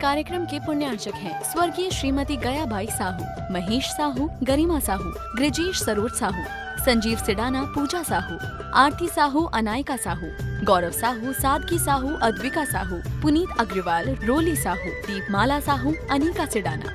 कार्यक्रम के पुण्यार्चक हैं स्वर्गीय श्रीमती गयाबाई साहू, महेश साहू, गरिमा साहू, ग्रजेश सरोज साहू, संजीव सिडाना, पूजा साहू, आरती साहू, अनायका साहू, गौरव साहू, सादगी साहू, अद्विका साहू, पुनीत अग्रवाल, रोली साहू, दीपमाला साहू, अनिका सिडाना,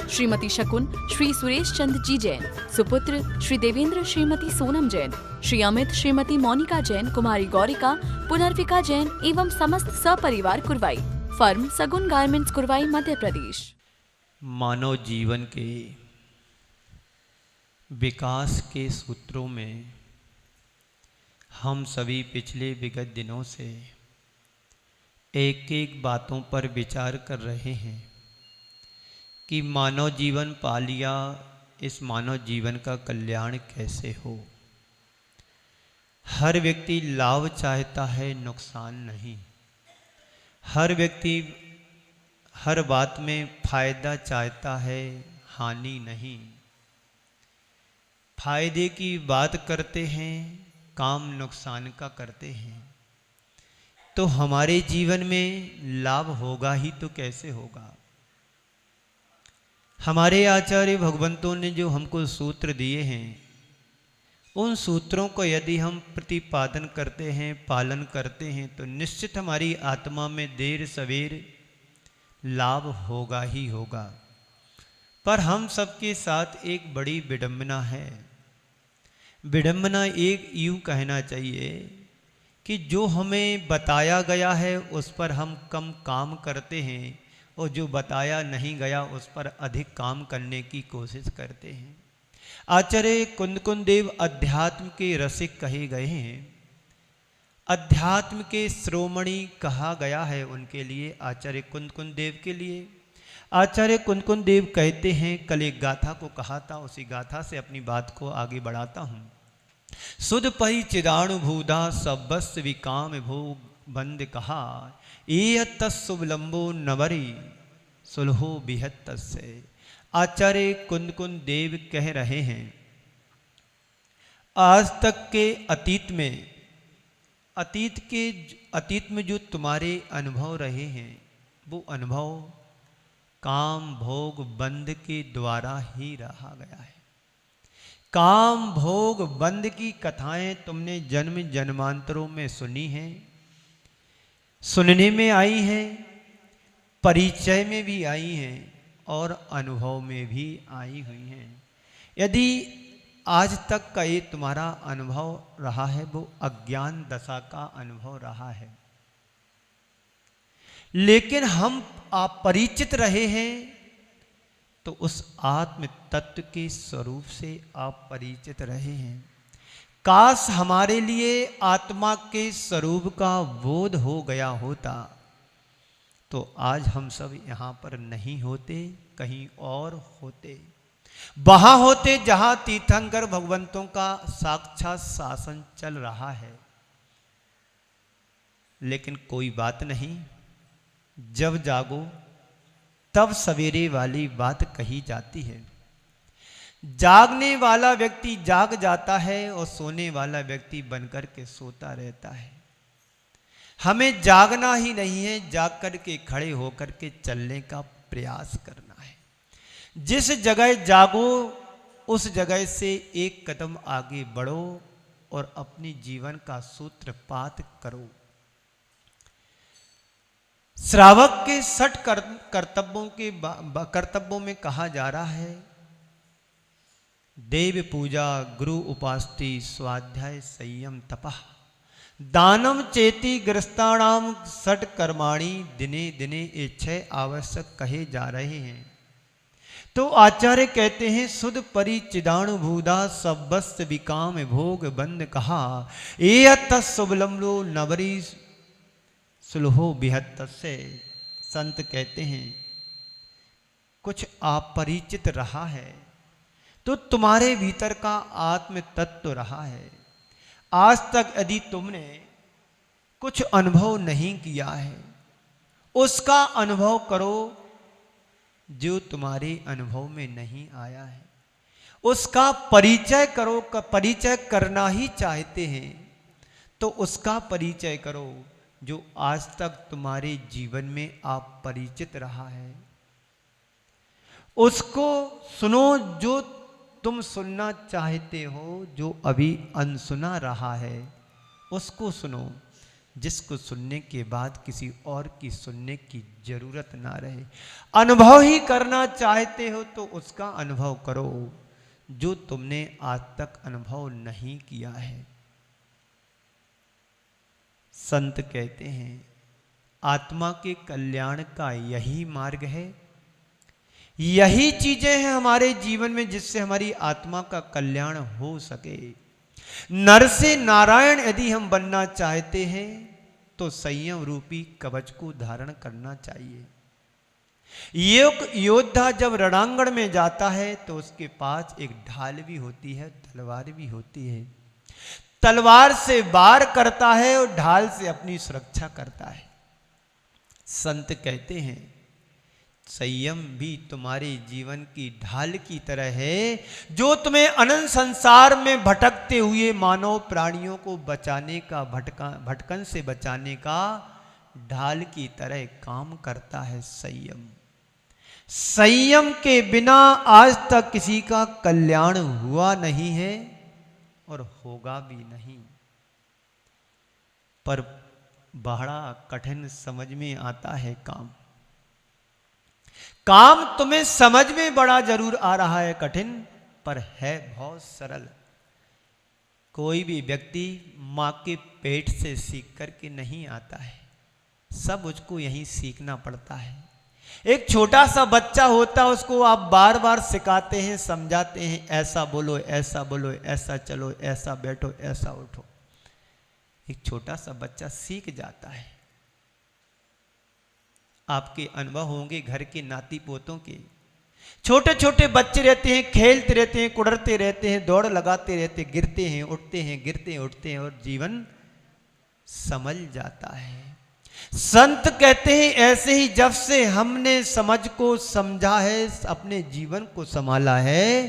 श्रीमती शकुन, श्री सुरेश चंद जी जैन, सुपुत्र श्री देवेंद्र, श्रीमती सोनम जैन, श्री अमित, श्रीमती मोनिका जैन, कुमारी गौरिका, पुनर्विका जैन एवं समस्त सपरिवार कुरवाई। फर्म सगुन गारमेंट्स, कुरवाई, मध्य प्रदेश। मानव जीवन के विकास के सूत्रों में हम सभी पिछले विगत दिनों से एक एक बातों पर विचार कर रहे हैं कि मानव जीवन पा लिया, इस मानव जीवन का कल्याण कैसे हो। हर व्यक्ति लाभ चाहता है, नुकसान नहीं। हर व्यक्ति हर बात में फायदा चाहता है, हानि नहीं। फायदे की बात करते हैं, काम नुकसान का करते हैं। तो हमारे जीवन में लाभ होगा ही तो कैसे होगा। हमारे आचार्य भगवंतों ने जो हमको सूत्र दिए हैं, उन सूत्रों को यदि हम प्रतिपादन करते हैं, पालन करते हैं, तो निश्चित हमारी आत्मा में देर सवेर लाभ होगा ही होगा। पर हम सबके साथ एक बड़ी विडंबना है। विडंबना एक यूं कहना चाहिए कि जो हमें बताया गया है उस पर हम कम काम करते हैं और जो बताया नहीं गया उस पर अधिक काम करने की कोशिश करते हैं। आचार्य कुंद देव अध्यात्म के रसिक कहे गए हैं, अध्यात्म के श्रोमणी कहा गया है उनके लिए, आचार्य कुंद देव के लिए। आचार्य कुंद देव कहते हैं, कल एक गाथा को कहा था, उसी गाथा से अपनी बात को आगे बढ़ाता हूँ। सुध परिचिदाणु भूदा सबस विकाम भोग बंद कहा, ये तत्सुबलंबो नवरी सुलहो बिहत से। आचार्य कुंद देव कह रहे हैं, आज तक के अतीत में जो तुम्हारे अनुभव रहे हैं, वो अनुभव काम भोग बंध के द्वारा ही रहा गया है। काम भोग बंध की कथाएं तुमने जन्म जन्मांतरों में सुनी हैं, सुनने में आई हैं, परिचय में भी आई हैं और अनुभव में भी आई हुई हैं। यदि आज तक का ये तुम्हारा अनुभव रहा है, वो अज्ञान दशा का अनुभव रहा है। लेकिन हम अपरिचित रहे हैं, तो उस आत्म तत्व के स्वरूप से आप परिचित रहे हैं। काश हमारे लिए आत्मा के स्वरूप का बोध हो गया होता, तो आज हम सब यहाँ पर नहीं होते, कहीं और होते। वहां होते जहां तीर्थंकर भगवंतों का साक्षात शासन चल रहा है। लेकिन कोई बात नहीं, जब जागो तब सवेरे वाली बात कही जाती है। जागने वाला व्यक्ति जाग जाता है और सोने वाला व्यक्ति बनकर के सोता रहता है। हमें जागना ही नहीं है, जाग कर के खड़े होकर के चलने का प्रयास करना है। जिस जगह जागो उस जगह से एक कदम आगे बढ़ो और अपने जीवन का सूत्रपात करो। श्रावक के 60 कर्तव्यों में कहा जा रहा है, देव पूजा, गुरु उपास्ति, स्वाध्याय, संयम, तपः, दानम चेति ग्रस्ताणाम 60 कर्माणि दिने दिने ये 6 आवश्यक कहे जा रहे हैं। तो आचार्य कहते हैं, सुध परिचिदाणु भूदा सबस्त विकाम भोग बंद कहा, ये तत्सुबलम्बो नवरी सुलहो बिहत से। संत कहते हैं, कुछ अपरिचित रहा है तो तुम्हारे भीतर का आत्म तत्व रहा है। आज तक यदि तुमने कुछ अनुभव नहीं किया है, उसका अनुभव करो। जो तुम्हारे अनुभव में नहीं आया है उसका परिचय करो। परिचय करना ही चाहते हैं तो उसका परिचय करो। जो आज तक तुम्हारे जीवन में आप परिचित रहा है, उसको सुनो। जो तुम सुनना चाहते हो, जो अभी अनसुना रहा है, उसको सुनो, जिसको सुनने के बाद किसी और की सुनने की जरूरत ना रहे। अनुभव ही करना चाहते हो तो उसका अनुभव करो, जो तुमने आज तक अनुभव नहीं किया है। संत कहते हैं आत्मा के कल्याण का यही मार्ग है, यही चीजें हैं हमारे जीवन में जिससे हमारी आत्मा का कल्याण हो सके। नर से नारायण यदि हम बनना चाहते हैं तो संयम रूपी कवच को धारण करना चाहिए। एक योद्धा जब रणांगण में जाता है तो उसके पास एक ढाल भी होती है, तलवार भी होती है। तलवार से वार करता है और ढाल से अपनी सुरक्षा करता है। संत कहते हैं संयम भी तुम्हारे जीवन की ढाल की तरह है, जो तुम्हें अनंत संसार में भटकते हुए मानव प्राणियों को बचाने का, भटकन से बचाने का ढाल की तरह काम करता है। संयम के बिना आज तक किसी का कल्याण हुआ नहीं है और होगा भी नहीं। पर बड़ा कठिन समझ में आता है काम तुम्हें समझ में बड़ा जरूर आ रहा है कठिन, पर है बहुत सरल। कोई भी व्यक्ति मां के पेट से सीख करके नहीं आता है, सब उसको यहीं सीखना पड़ता है। एक छोटा सा बच्चा होता है, उसको आप बार बार सिखाते हैं, समझाते हैं, ऐसा बोलो, ऐसा बोलो, ऐसा चलो, ऐसा बैठो, ऐसा उठो। एक छोटा सा बच्चा सीख जाता है। आपके अनुभव होंगे घर के नाती पोतों के, छोटे छोटे बच्चे रहते हैं, खेलते रहते हैं, कुड़रते रहते हैं, दौड़ लगाते रहते, गिरते हैं, उठते हैं, गिरते हैं, उठते हैं, और जीवन समझ जाता है। संत कहते हैं ऐसे ही जब से हमने समझ को समझा है, अपने जीवन को संभाला है,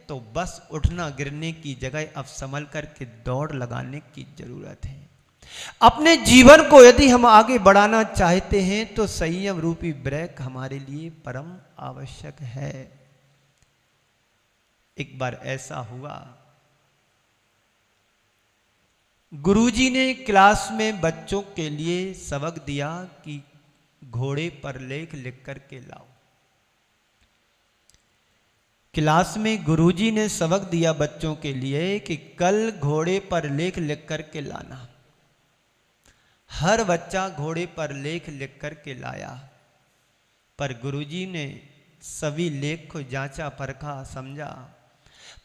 तो बस उठना गिरने की जगह अब संभल करके दौड़ लगाने की जरूरत है। अपने जीवन को यदि हम आगे बढ़ाना चाहते हैं तो संयम रूपी ब्रेक हमारे लिए परम आवश्यक है। एक बार ऐसा हुआ, गुरुजी ने क्लास में बच्चों के लिए सबक दिया कि घोड़े पर लेख लिख करके लाओ। क्लास में गुरुजी ने सबक दिया बच्चों के लिए कि कल घोड़े पर लेख लिख करके लाना। हर बच्चा घोड़े पर लेख लिख करके लाया, पर गुरुजी ने सभी लेख को जांचा, परखा, समझा,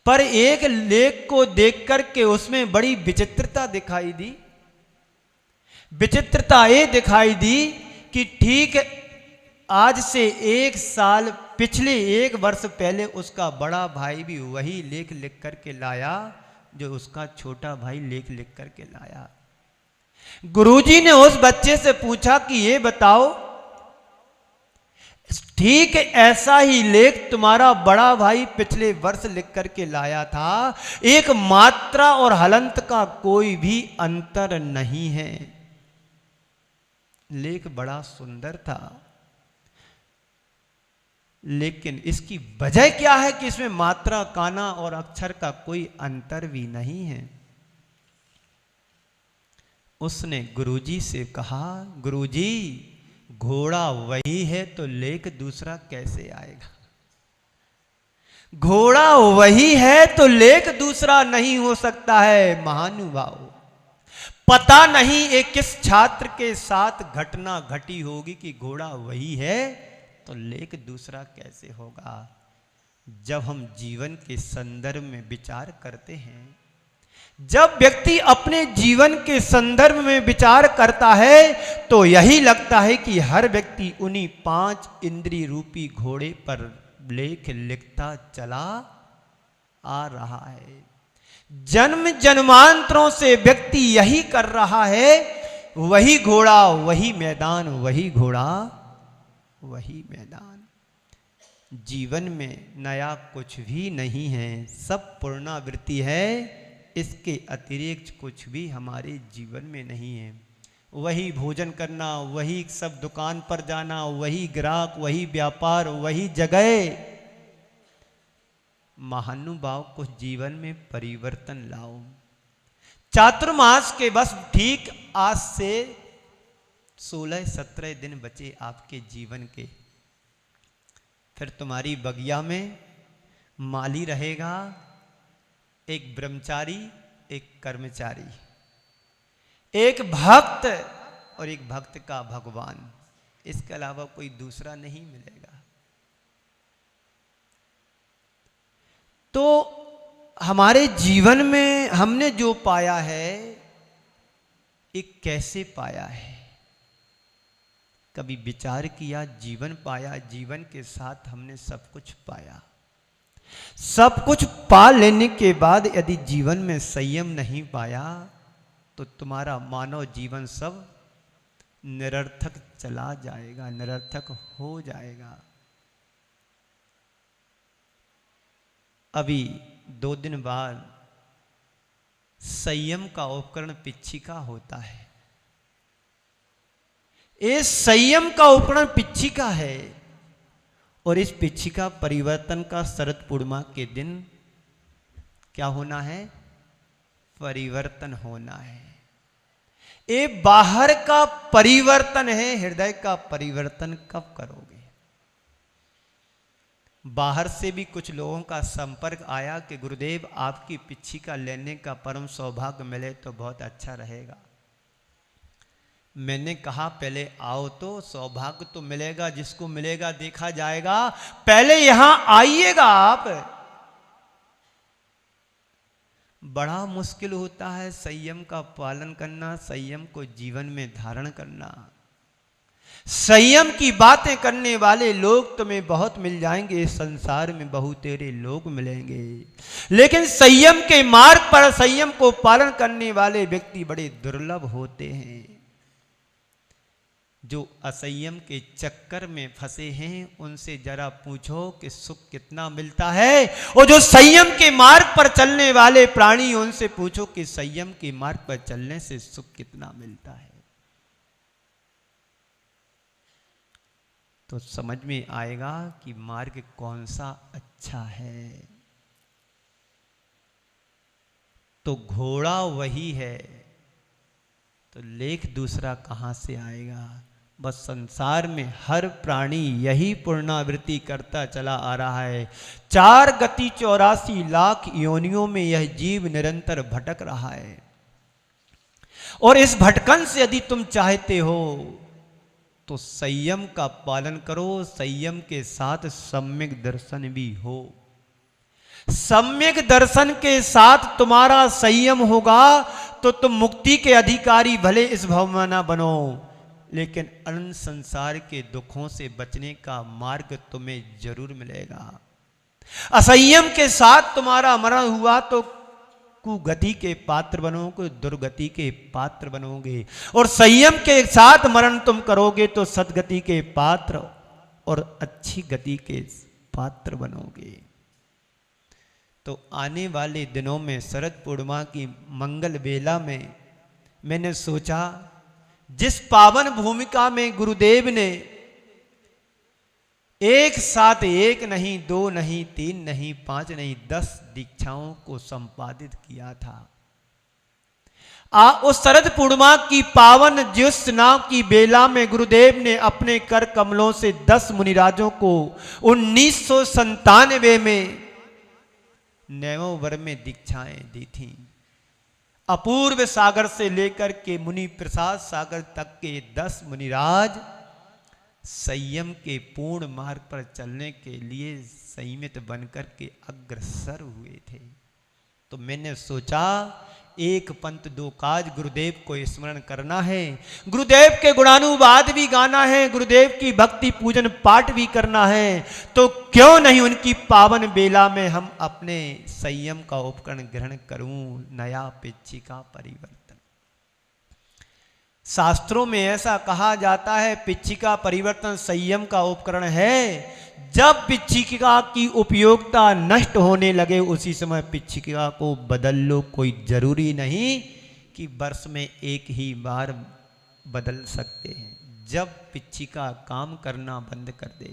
पर एक लेख को देख करके उसमें बड़ी विचित्रता दिखाई दी। विचित्रता ये दिखाई दी कि ठीक आज से 1 साल पिछले 1 वर्ष पहले उसका बड़ा भाई भी वही लेख लिख करके लाया जो उसका छोटा भाई लेख लिख करके लाया। गुरुजी ने उस बच्चे से पूछा कि ये बताओ, ठीक ऐसा ही लेख तुम्हारा बड़ा भाई पिछले वर्ष लिख करके लाया था, एक मात्रा और हलंत का कोई भी अंतर नहीं है। लेख बड़ा सुंदर था, लेकिन इसकी वजह क्या है कि इसमें मात्रा, काना और अक्षर का कोई अंतर भी नहीं है। उसने गुरुजी से कहा, गुरुजी घोड़ा वही है तो लेख दूसरा कैसे आएगा? घोड़ा वही है तो लेख दूसरा नहीं हो सकता है। महानुभाव, पता नहीं एक किस छात्र के साथ घटना घटी होगी कि घोड़ा वही है तो लेख दूसरा कैसे होगा। जब हम जीवन के संदर्भ में विचार करते हैं, जब व्यक्ति अपने जीवन के संदर्भ में विचार करता है तो यही लगता है कि हर व्यक्ति उन्हीं 5 इंद्रिय रूपी घोड़े पर लेख लिखता चला आ रहा है। जन्म जन्मांतरों से व्यक्ति यही कर रहा है, वही घोड़ा वही मैदान, वही घोड़ा वही मैदान। जीवन में नया कुछ भी नहीं है, सब पुनरावृत्ति है। इसके अतिरिक्त कुछ भी हमारे जीवन में नहीं है। वही भोजन करना, वही सब दुकान पर जाना, वही ग्राहक, वही व्यापार, वही जगह। महानुभाव कुछ जीवन में परिवर्तन लाओ। चातुर्मास के बस ठीक आज से 16-17 दिन बचे आपके जीवन के। फिर तुम्हारी बगिया में माली रहेगा, एक ब्रह्मचारी, एक कर्मचारी, एक भक्त और एक भक्त का भगवान। इसके अलावा कोई दूसरा नहीं मिलेगा। तो हमारे जीवन में हमने जो पाया है, ये कैसे पाया है? कभी विचार किया? जीवन पाया, जीवन के साथ हमने सब कुछ पाया। सब कुछ पा लेने के बाद यदि जीवन में संयम नहीं पाया तो तुम्हारा मानव जीवन सब निरर्थक चला जाएगा, निरर्थक हो जाएगा। अभी 2 दिन बाद संयम का उपकरण पिच्छिका होता है। ये संयम का उपकरण पिच्छिका है और इस पिच्छिका परिवर्तन का शरद पूर्णिमा के दिन क्या होना है? परिवर्तन होना है। ये बाहर का परिवर्तन है, हृदय का परिवर्तन कब करोगे? बाहर से भी कुछ लोगों का संपर्क आया कि गुरुदेव आपकी पिच्छिका लेने का परम सौभाग्य मिले तो बहुत अच्छा रहेगा। मैंने कहा पहले आओ तो सौभाग्य तो मिलेगा, जिसको मिलेगा देखा जाएगा, पहले यहां आइएगा आप। बड़ा मुश्किल होता है संयम का पालन करना, संयम को जीवन में धारण करना। संयम की बातें करने वाले लोग तुम्हें बहुत मिल जाएंगे, इस संसार में बहुतेरे लोग मिलेंगे, लेकिन संयम के मार्ग पर संयम को पालन करने वाले व्यक्ति बड़े दुर्लभ होते हैं। जो असंयम के चक्कर में फंसे हैं उनसे जरा पूछो कि सुख कितना मिलता है, और जो संयम के मार्ग पर चलने वाले प्राणी उनसे पूछो कि संयम के मार्ग पर चलने से सुख कितना मिलता है। तो समझ में आएगा कि मार्ग कौन सा अच्छा है। तो घोड़ा वही है तो लेख दूसरा कहां से आएगा? बस संसार में हर प्राणी यही पुनरावृत्ति करता चला आ रहा है। 4 गति 84 लाख योनियों में यह जीव निरंतर भटक रहा है। और इस भटकन से यदि तुम चाहते हो तो संयम का पालन करो, संयम के साथ सम्यक दर्शन भी हो। सम्यक दर्शन के साथ तुम्हारा संयम होगा तो तुम मुक्ति के अधिकारी भले इस भव में ना बनो, लेकिन अनंत संसार के दुखों से बचने का मार्ग तुम्हें जरूर मिलेगा। असंयम के साथ तुम्हारा मरण हुआ तो कुगति के पात्र बनोगे, दुर्गति के पात्र बनोगे, और संयम के साथ मरण तुम करोगे तो सदगति के पात्र और अच्छी गति के पात्र बनोगे। तो आने वाले दिनों में शरद पूर्णिमा की मंगल बेला में मैंने सोचा, जिस पावन भूमिका में गुरुदेव ने एक साथ 1 नहीं 2 नहीं 3 नहीं 5 नहीं 10 दीक्षाओं को संपादित किया था, उस शरद पूर्णिमा की पावन ज्योत्सना की बेला में गुरुदेव ने अपने कर कमलों से 10 मुनिराजों को 1997 में नैवों वर में दीक्षाएं दी थी। अपूर्व सागर से लेकर के मुनि प्रसाद सागर तक के 10 मुनिराज संयम के पूर्ण मार्ग पर चलने के लिए संयमित बनकर के अग्रसर हुए थे। तो मैंने सोचा एक पंथ 2 काज, गुरुदेव को स्मरण करना है, गुरुदेव के गुणानुवाद भी गाना है, गुरुदेव की भक्ति पूजन पाठ भी करना है, तो क्यों नहीं उनकी पावन बेला में हम अपने संयम का उपकरण ग्रहण करूं, नया पिच्छिका परिवर्तन। शास्त्रों में ऐसा कहा जाता है पिच्छिका परिवर्तन संयम का उपकरण है। जब पिच्छिका की उपयोगिता नष्ट होने लगे उसी समय पिच्छिका को बदल लो। कोई जरूरी नहीं कि वर्ष में एक ही बार बदल सकते हैं जब पिच्छिका काम करना बंद कर दे,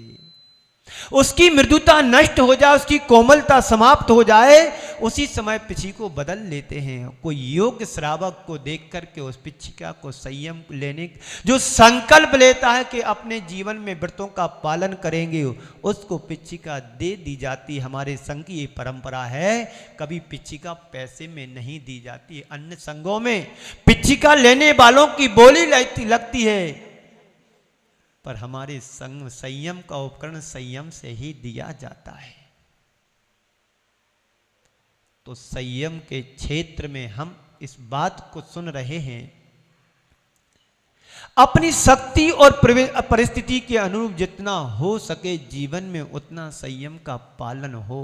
उसकी मृदुता नष्ट हो जाए, उसकी कोमलता समाप्त हो जाए, उसी समय पिच्छी को बदल लेते हैं। कोई योग्य श्रावक को देख करके उस पिच्छिका को संयम लेने, जो संकल्प लेता है कि अपने जीवन में व्रतों का पालन करेंगे, उसको पिच्छिका दे दी जाती। हमारे संघ की ये परंपरा है, कभी पिच्छिका पैसे में नहीं दी जाती। अन्य संघों में पिच्छिका लेने वालों की बोली लगती है, पर हमारे संग संयम का उपकरण संयम से ही दिया जाता है। तो संयम के क्षेत्र में हम इस बात को सुन रहे हैं, अपनी शक्ति और परिस्थिति के अनुरूप जितना हो सके जीवन में उतना संयम का पालन हो।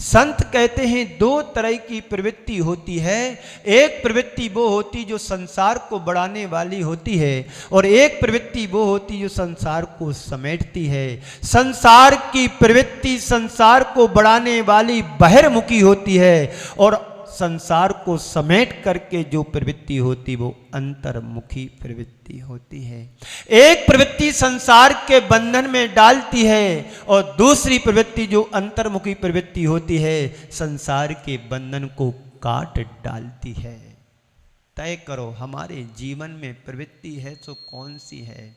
संत कहते हैं दो तरह की प्रवृत्ति होती है, एक प्रवृत्ति वो होती जो संसार को बढ़ाने वाली होती है, और एक प्रवृत्ति वो होती जो संसार को समेटती है। संसार की प्रवृत्ति संसार को बढ़ाने वाली बहिर्मुखी होती है, और संसार को समेट करके जो प्रवृत्ति होती वो अंतर्मुखी प्रवृत्ति होती है। एक प्रवृत्ति संसार के बंधन में डालती है, और दूसरी प्रवृत्ति जो अंतर्मुखी प्रवृत्ति होती है संसार के बंधन को काट डालती है। तय करो हमारे जीवन में प्रवृत्ति है तो कौन सी है।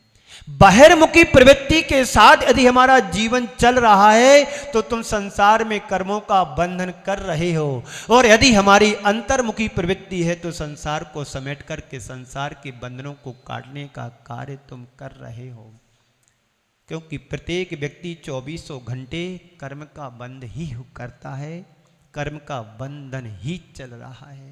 बहिर्मुखी प्रवृत्ति के साथ यदि हमारा जीवन चल रहा है तो तुम संसार में कर्मों का बंधन कर रहे हो, और यदि हमारी अंतर्मुखी प्रवृत्ति है तो संसार को समेट करके संसार के बंधनों को काटने का कार्य तुम कर रहे हो। क्योंकि प्रत्येक व्यक्ति 24 घंटे कर्म का बंध ही करता है, कर्म का बंधन ही चल रहा है।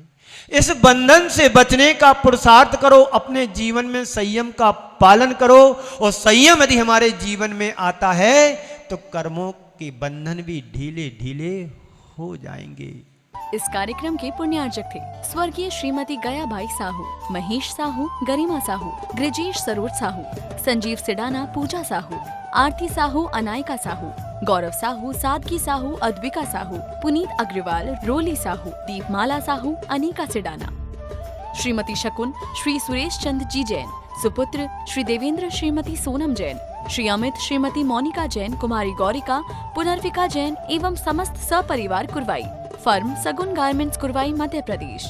इस बंधन से बचने का पुरुषार्थ करो, अपने जीवन में संयम का पालन करो, और संयम यदि हमारे जीवन में आता है तो कर्मों के बंधन भी ढीले ढीले हो जाएंगे। इस कार्यक्रम के पुण्यार्जक थे स्वर्गीय श्रीमती गयाबाई साहू, महेश साहू, गरिमा साहू, गृजेश सरोज साहू, संजीव सिडाना, पूजा साहू, आरती साहू, अनायका साहू, गौरव साहू, सादगी साहू, अद्विका साहू, पुनीत अग्रवाल, रोली साहू, दीपमाला साहू, अनिका सिडाना। श्रीमती शकुन श्री सुरेश चंद जी जैन, सुपुत्र श्री देवेंद्र श्रीमती सोनम जैन, श्री अमित श्रीमती मोनिका जैन, कुमारी गौरिका, पुनर्विका जैन एवं समस्त सपरिवार कुरवाई। फर्म सगुन गारमेंट्स कुरवाई, मध्य प्रदेश।